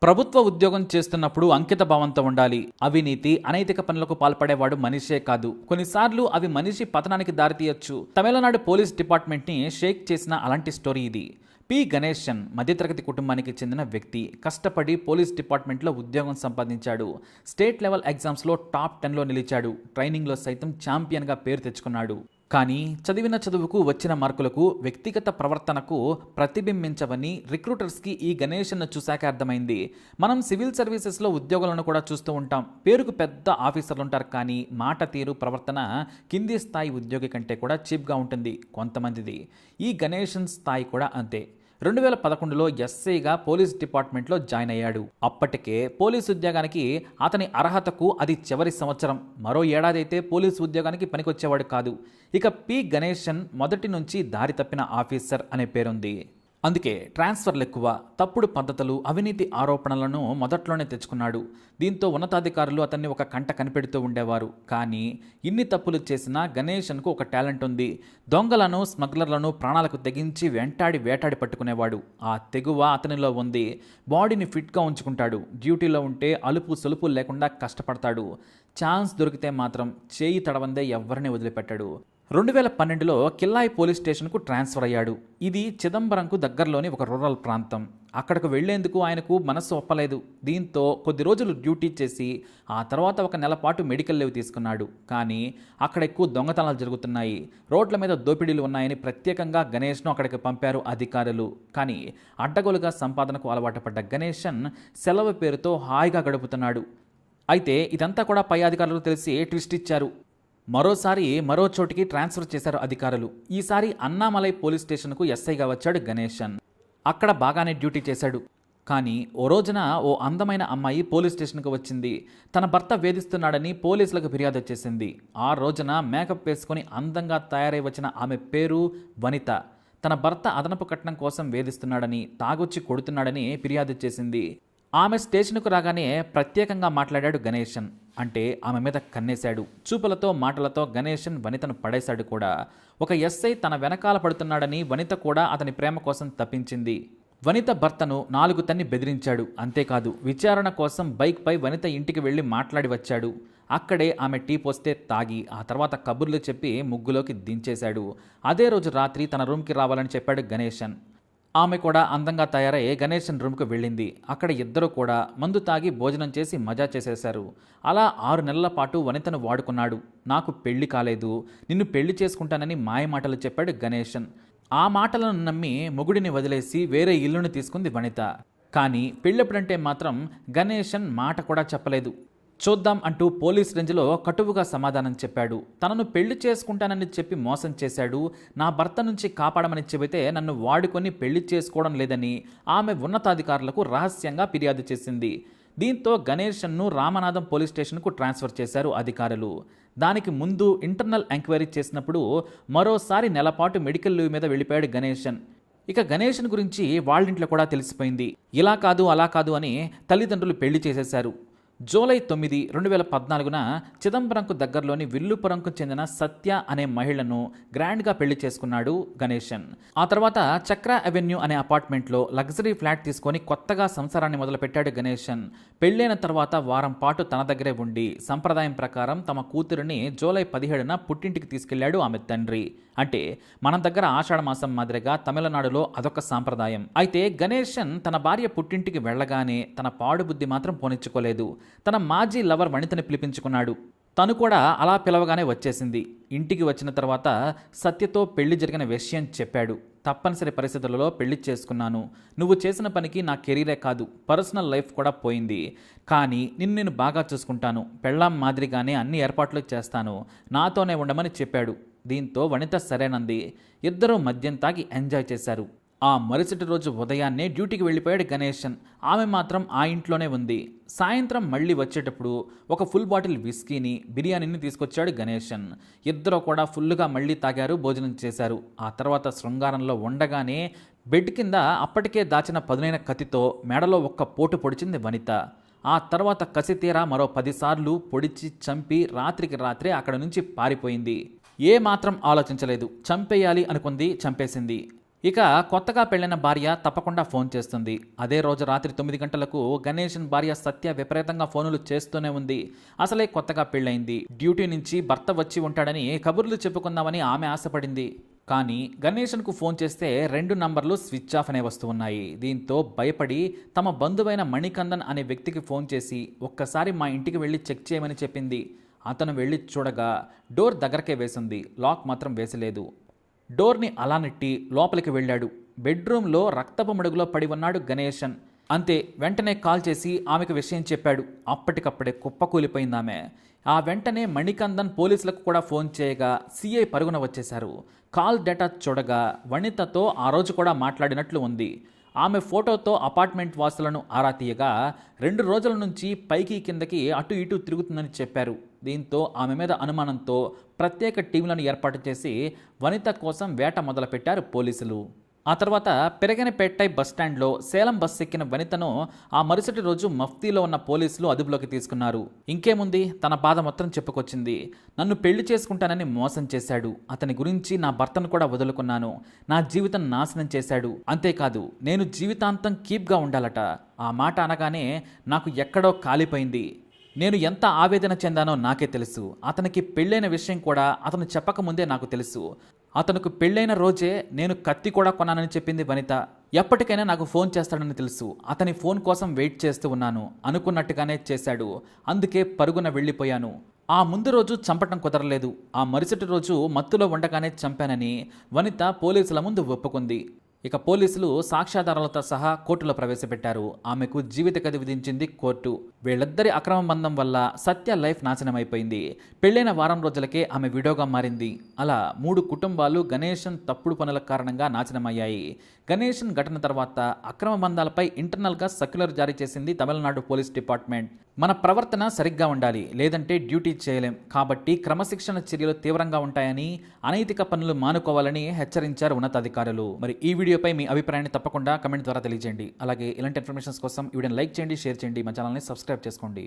ప్రభుత్వ ఉద్యోగం చేస్తున్నప్పుడు అంకిత భావంతో ఉండాలి. అవినీతి, అనైతిక పనులకు పాల్పడేవాడు మనిషే కాదు. కొన్నిసార్లు అవి మనిషి పతనానికి దారితీయొచ్చు. తమిళనాడు పోలీస్ డిపార్ట్మెంట్ని షేక్ చేసిన అలాంటి స్టోరీ ఇది. పి గణేశన్ మధ్యతరగతి కుటుంబానికి చెందిన వ్యక్తి. కష్టపడి పోలీస్ డిపార్ట్మెంట్లో ఉద్యోగం సంపాదించాడు. స్టేట్ లెవెల్ ఎగ్జామ్స్లో టాప్ 10లో నిలిచాడు. ట్రైనింగ్లో సైతం ఛాంపియన్గా పేరు తెచ్చుకున్నాడు. కానీ చదివిన చదువుకు వచ్చిన మార్కులకు, వ్యక్తిగత ప్రవర్తనకు ప్రతిబింబించవని రిక్రూటర్స్కి ఈ గణేశన్ను చూశాక అర్థమైంది. మనం సివిల్ సర్వీసెస్లో ఉద్యోగాలను కూడా చూస్తూ ఉంటాం. పేరుకు పెద్ద ఆఫీసర్లు ఉంటారు, కానీ మాట తీరు, ప్రవర్తన కింది స్థాయి ఉద్యోగి కంటే కూడా చీప్గా ఉంటుంది కొంతమందిది. ఈ గణేశన్ స్థాయి కూడా అంతే. 2011లో ఎస్ఐగా పోలీస్ డిపార్ట్మెంట్లో జాయిన్ అయ్యాడు. అప్పటికే పోలీసు ఉద్యోగానికి అతని అర్హతకు అది చివరి సంవత్సరం. మరో ఏడాది అయితే పోలీసు ఉద్యోగానికి పనికొచ్చేవాడు కాదు. ఇక పి గణేశన్ మొదటి నుంచి దారి తప్పిన ఆఫీసర్ అనే పేరుంది. అందుకే ట్రాన్స్ఫర్లు ఎక్కువ, తప్పుడు పద్ధతులు, అవినీతి ఆరోపణలను మొదట్లోనే తెచ్చుకున్నాడు. దీంతో ఉన్నతాధికారులు అతన్ని ఒక కంట కనిపెడుతూ ఉండేవారు. కానీ ఇన్ని తప్పులు చేసినా గణేశన్కు ఒక టాలెంట్ ఉంది. దొంగలను, స్మగ్లర్లను ప్రాణాలకు తెగించి వేటాడి పట్టుకునేవాడు. ఆ తెగువ అతనిలో ఉంది. బాడీని ఫిట్గా ఉంచుకుంటాడు. డ్యూటీలో ఉంటే అలుపు సొలుపు లేకుండా కష్టపడతాడు. ఛాన్స్ దొరికితే మాత్రం చేయి తడవందే ఎవ్వరిని వదిలిపెట్టాడు. 2012లో కిల్లాయి పోలీస్ స్టేషన్కు ట్రాన్స్ఫర్ అయ్యాడు. ఇది చిదంబరంకు దగ్గరలోని ఒక రూరల్ ప్రాంతం. అక్కడకు వెళ్లేందుకు ఆయనకు మనస్సు ఒప్పలేదు. దీంతో కొద్ది రోజులు డ్యూటీ చేసి ఆ తర్వాత ఒక నెల పాటు మెడికల్ లీవ్ తీసుకున్నాడు. కానీ అక్కడ ఎక్కువ దొంగతనాలు జరుగుతున్నాయి, రోడ్ల మీద దోపిడీలు ఉన్నాయని ప్రత్యేకంగా గణేష్ను అక్కడికి పంపారు అధికారులు. కానీ అడ్డగోలుగా సంపాదనకు అలవాటు పడ్డ గణేశన్ సెలవు పేరుతో హాయిగా గడుపుతున్నాడు. అయితే ఇదంతా కూడా పై అధికారులకు తెలిసి ట్విస్ట్ ఇచ్చారు. మరోసారి మరో చోటికి ట్రాన్స్ఫర్ చేశారు అధికారులు. ఈసారి అన్నామలై పోలీస్ స్టేషన్కు ఎస్ఐగా వచ్చాడు గణేశన్. అక్కడ బాగానే డ్యూటీ చేశాడు. కానీ ఓ రోజున ఓ అందమైన అమ్మాయి పోలీస్ స్టేషన్కు వచ్చింది. తన భర్త వేధిస్తున్నాడని పోలీసులకు ఫిర్యాదు చేసింది. ఆ రోజున మేకప్ వేసుకొని అందంగా తయారై వచ్చిన ఆమె పేరు వనిత. తన భర్త అదనపు కట్నం కోసం వేధిస్తున్నాడని, తాగొచ్చి కొడుతున్నాడని ఫిర్యాదు చేసింది. ఆమె స్టేషన్కు రాగానే ప్రత్యేకంగా మాట్లాడాడు గణేశన్. అంటే ఆమె మీద కన్నేశాడు. చూపులతో, మాటలతో గణేశన్ వనితను పడేశాడు కూడా. ఒక ఎస్ఐ తన వెనకాల పడుతున్నాడని వనిత కూడా అతని ప్రేమ కోసం తప్పించింది. వనిత భర్తను 4 తన్ని బెదిరించాడు. అంతేకాదు, విచారణ కోసం బైక్పై వనిత ఇంటికి వెళ్ళి మాట్లాడి వచ్చాడు. అక్కడే ఆమె టీ పోస్తే తాగి ఆ తర్వాత కబుర్లు చెప్పి ముగ్గులోకి దించేశాడు. అదే రోజు రాత్రి తన రూమ్కి రావాలని చెప్పాడు గణేశన్. ఆమె కూడా అందంగా తయారై గణేశన్ రూమ్కు వెళ్ళింది. అక్కడ ఇద్దరు కూడా మందు తాగి భోజనం చేసి మజా చేసేశారు. అలా 6 నెలల పాటు వనితను వాడుకున్నాడు. నాకు పెళ్లి కాలేదు, నిన్ను పెళ్లి చేసుకుంటానని మాయమాటలు చెప్పాడు గణేశన్. ఆ మాటలను నమ్మి మొగుడిని వదిలేసి వేరే ఇల్లును తీసుకుంది వనిత. కానీ పెళ్ళెప్పుడంటే మాత్రం గణేశన్ మాట కూడా చెప్పలేదు. చూద్దాం అంటూ పోలీస్ రేంజ్లో కటువుగా సమాధానం చెప్పాడు. తనను పెళ్లి చేసుకుంటానని చెప్పి మోసం చేశాడు. నా భర్త నుంచి కాపాడమని చెబితే నన్ను వాడుకొని పెళ్లి చేసుకోవడం లేదని ఆమె ఉన్నతాధికారులకు రహస్యంగా ఫిర్యాదు చేసింది. దీంతో గణేశన్ను రామనాథం పోలీస్ స్టేషన్కు ట్రాన్స్ఫర్ చేశారు అధికారులు. దానికి ముందు ఇంటర్నల్ ఎంక్వైరీ చేసినప్పుడు మరోసారి నెలపాటు మెడికల్ లీవ్ మీద వెళ్ళిపోయాడు గణేశన్. ఇక గణేశన్ గురించి వాళ్ళింట్లో కూడా తెలిసిపోయింది. ఇలా కాదు అలా కాదు అని తల్లిదండ్రులు పెళ్లి చేసేశారు. జూలై 9, 2014న చిదంబరంకు దగ్గరలోని విల్లుపురంకు చెందిన సత్య అనే మహిళను గ్రాండ్గా పెళ్లి చేసుకున్నాడు గణేశన్. ఆ తర్వాత చక్ర అవెన్యూ అనే అపార్ట్మెంట్లో లగ్జరీ ఫ్లాట్ తీసుకొని కొత్తగా సంసారాన్ని మొదలుపెట్టాడు గణేశన్. పెళ్లైన తర్వాత వారం పాటు తన దగ్గరే ఉండి సంప్రదాయం ప్రకారం తమ కూతురిని జూలై 17న పుట్టింటికి తీసుకెళ్లాడు ఆమె తండ్రి. అంటే మన దగ్గర ఆషాఢ మాసం మాదిరిగా తమిళనాడులో అదొక సాంప్రదాయం. అయితే గణేశన్ తన భార్య పుట్టింటికి వెళ్ళగానే తన పాడు బుద్ధి మాత్రం పోనిచ్చుకోలేదు. తన మాజీ లవర్ వనితని పిలిపించుకున్నాడు. తను కూడా అలా పిలవగానే వచ్చేసింది. ఇంటికి వచ్చిన తర్వాత సత్యతో పెళ్లి జరిగిన విషయం చెప్పాడు. తప్పనిసరి పరిస్థితులలో పెళ్లి చేసుకున్నాను. నువ్వు చేసిన పనికి నా కెరీరే కాదు, పర్సనల్ లైఫ్ కూడా పోయింది. కానీ నేను బాగా చూసుకుంటాను. పెళ్ళాం మాదిరిగానే అన్ని ఏర్పాట్లు చేస్తాను. నాతోనే ఉండమని చెప్పాడు. దీంతో వనిత సరేనంది. ఇద్దరూ మద్యం తాగి ఎంజాయ్ చేశారు. ఆ మరుసటి రోజు ఉదయాన్నే డ్యూటీకి వెళ్ళిపోయాడు గణేశన్. ఆమె మాత్రం ఆ ఇంట్లోనే ఉంది. సాయంత్రం మళ్ళీ వచ్చేటప్పుడు ఒక ఫుల్ బాటిల్ విస్కీని, బిర్యానీని తీసుకొచ్చాడు గణేశన్. ఇద్దరు కూడా ఫుల్గా మళ్ళీ తాగారు, భోజనం చేశారు. ఆ తర్వాత శృంగారంలో ఉండగానే బెడ్ కింద అప్పటికే దాచిన పదునైన కత్తితో మెడలో ఒక్క పోటు పొడిచింది వనిత. ఆ తర్వాత కసితీరా మరో 10 సార్లు పొడిచి చంపి రాత్రికి రాత్రే అక్కడ నుంచి పారిపోయింది. ఏ మాత్రం ఆలోచించలేదు. చంపేయాలి అనుకుంది, చంపేసింది. ఇక కొత్తగా పెళ్లిన భార్య తప్పకుండా ఫోన్ చేస్తుంది. అదే రోజు రాత్రి 9 గంటలకు గణేషన్ భార్య సత్య విపరీతంగా ఫోనులు చేస్తూనే ఉంది. అసలే కొత్తగా పెళ్ళైంది. డ్యూటీ నుంచి భర్త వచ్చి ఉంటాడని కబుర్లు చెప్పుకుందామని ఆమె ఆశపడింది. కానీ గణేషన్కు ఫోన్ చేస్తే 2 నంబర్లు స్విచ్ ఆఫ్ అనే వస్తూ ఉన్నాయి. దీంతో భయపడి తమ బంధువైన మణికందన్ అనే వ్యక్తికి ఫోన్ చేసి ఒక్కసారి మా ఇంటికి వెళ్ళి చెక్ చేయమని చెప్పింది. అతను వెళ్ళి చూడగా డోర్ దగ్గరకే వేసింది, లాక్ మాత్రం వేసలేదు. డోర్ని అలా నెట్టి లోపలికి వెళ్ళాడు. బెడ్రూమ్లో రక్తపు మడుగులో పడి ఉన్నాడు గణేషన్. అంతే, వెంటనే కాల్ చేసి ఆమెకు విషయం చెప్పాడు. అప్పటికప్పుడే కుప్పకూలిపోయింది ఆమె. ఆ వెంటనే మణికందన్ పోలీసులకు కూడా ఫోన్ చేయగా సిఐ పరుగున వచ్చేశారు. కాల్ డేటా చూడగా వనితతో ఆ రోజు కూడా మాట్లాడినట్లు ఉంది. ఆమె ఫోటోతో అపార్ట్మెంట్ వాసులను ఆరా తీయగా 2 రోజుల నుంచి పైకి కిందకి అటు ఇటు తిరుగుతుందని చెప్పారు. దీంతో ఆమె మీద అనుమానంతో ప్రత్యేక టీంలను ఏర్పాటు చేసి వనిత కోసం వేట మొదలుపెట్టారు పోలీసులు. ఆ తర్వాత పెరగనపేటై బస్టాండ్లో సేలం బస్ ఎక్కిన వనితను ఆ మరుసటి రోజు మఫ్తీలో ఉన్న పోలీసులు అదుపులోకి తీసుకున్నారు. ఇంకేముంది, తన బాధ మొత్తం చెప్పుకొచ్చింది. నన్ను పెళ్లి చేసుకుంటానని మోసం చేశాడు. అతని గురించి నా భర్తను కూడా వదులుకున్నాను. నా జీవితం నాశనం చేశాడు. అంతేకాదు నేను జీవితాంతం కీప్గా ఉండాలట. ఆ మాట అనగానే నాకు ఎక్కడో కాలిపోయింది. నేను ఎంత ఆవేదన చెందానో నాకే తెలుసు. అతనికి పెళ్ళైన విషయం కూడా అతను చెప్పకముందే నాకు తెలుసు. అతనుకు పెళ్ళైన రోజే నేను కత్తి కూడా కొన్నానని చెప్పింది వనిత. ఎప్పటికైనా నాకు ఫోన్ చేస్తాడని తెలుసు. అతని ఫోన్ కోసం వెయిట్ చేస్తూ ఉన్నాను. అనుకున్నట్టుగానే చేశాడు. అందుకే పరుగున వెళ్ళిపోయాను. ఆ ముందు రోజు చంపటం కుదరలేదు. ఆ మరుసటి రోజు మత్తులో ఉండగానే చంపానని వనిత పోలీసుల ముందు ఒప్పుకుంది. ఇక పోలీసులు సాక్ష్యాధారాలతో సహా కోర్టులో ప్రవేశపెట్టారు. ఆమెకు జీవిత ఖైదు విధించింది కోర్టు. వీళ్ళిద్దరి అక్రమ బంధం వల్ల సత్య లైఫ్ నాశనమైపోయింది. పెళ్ళైన వారం రోజులకే ఆమె విడోగా మారింది. అలా 3 కుటుంబాలు గణేషన్ తప్పుడు పనుల కారణంగా నాశనమయ్యాయి. గణేషన్ ఘటన తర్వాత అక్రమ బంధాలపై ఇంటర్నల్గా సర్క్యులర్ జారీ చేసింది తమిళనాడు పోలీస్ డిపార్ట్మెంట్. మన ప్రవర్తన సరిగ్గా ఉండాలి, లేదంటే డ్యూటీ చేయలేం. కాబట్టి క్రమశిక్షణ చర్యలు తీవ్రంగా ఉంటాయని, అనైతిక పనులు మానుకోవాలని హెచ్చరించారు ఉన్నతాధికారులు. మరి ఈ వీడియోపై మీ అభిప్రాయాన్ని తప్పకుండా కమెంట్ ద్వారా తెలియజేయండి. అలాగే ఇలాంటి ఇన్ఫర్మేషన్స్ కోసం ఈ వీడియోని లైక్ చేయండి, షేర్ చేయండి, మా ఛానల్ని సబ్స్క్రైబ్ చేసుకోండి.